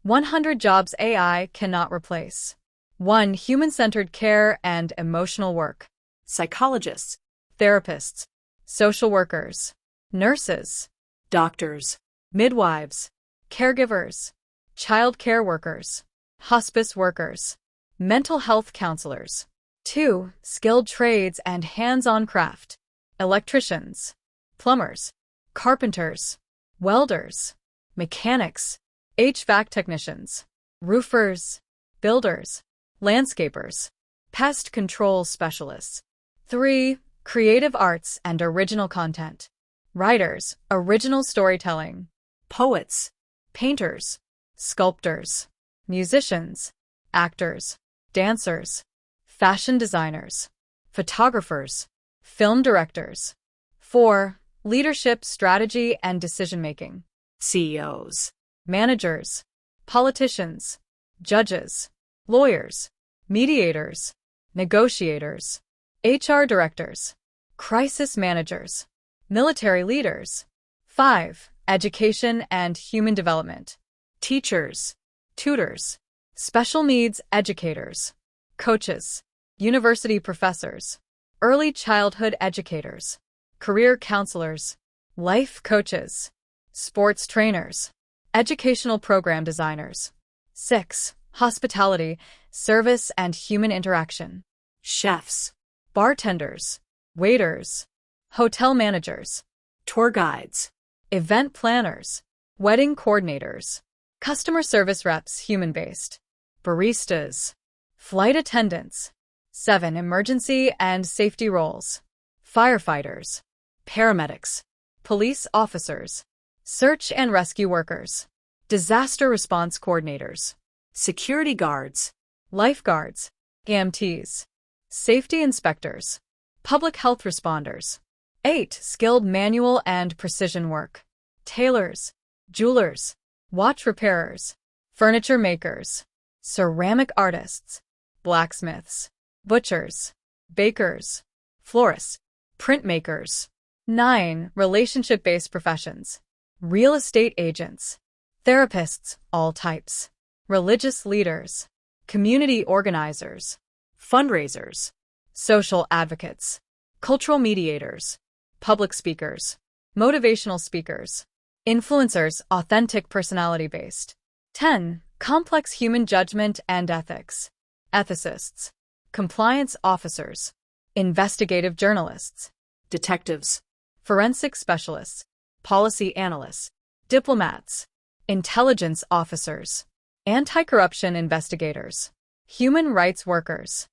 100 jobs AI cannot replace. 1. Human-centered care and emotional work. Psychologists, Therapists, social workers, nurses, doctors, midwives, caregivers, child care workers, hospice workers, mental health counselors. 2. Skilled trades and hands-on craft. Electricians, plumbers, carpenters, welders, mechanics, HVAC technicians, roofers, builders, landscapers, pest control specialists. 3. Creative arts and original content. Writers, original storytelling, poets, painters, sculptors, musicians, actors, dancers, fashion designers, photographers, film directors. 4. Leadership, strategy, and decision-making. CEOs, Managers, politicians, judges, lawyers, mediators, negotiators, HR directors, crisis managers, military leaders. 5. Education and human development. teachers, Tutors, special needs educators, coaches, university professors, early childhood educators, career counselors, life coaches, sports trainers, educational program designers. 6. Hospitality, service and human interaction. chefs, Bartenders, waiters, hotel managers, tour guides, event planners, wedding coordinators, customer service reps, human-based, baristas, flight attendants. 7. Emergency and safety roles. Firefighters, paramedics, police officers, search and rescue workers, disaster response coordinators, security guards, lifeguards, EMTs, safety inspectors, public health responders. 8. Skilled manual and precision work. Tailors, jewelers, watch repairers, furniture makers, ceramic artists, blacksmiths, butchers, bakers, florists, printmakers. 9. Relationship-based professions. Real estate agents, therapists, all types, religious leaders, community organizers, fundraisers, social advocates, cultural mediators, public speakers, motivational speakers, influencers, authentic personality-based. 10. Complex human judgment and ethics. Ethicists, compliance officers, investigative journalists, detectives, forensic specialists, policy analysts, diplomats, intelligence officers, anti-corruption investigators, human rights workers.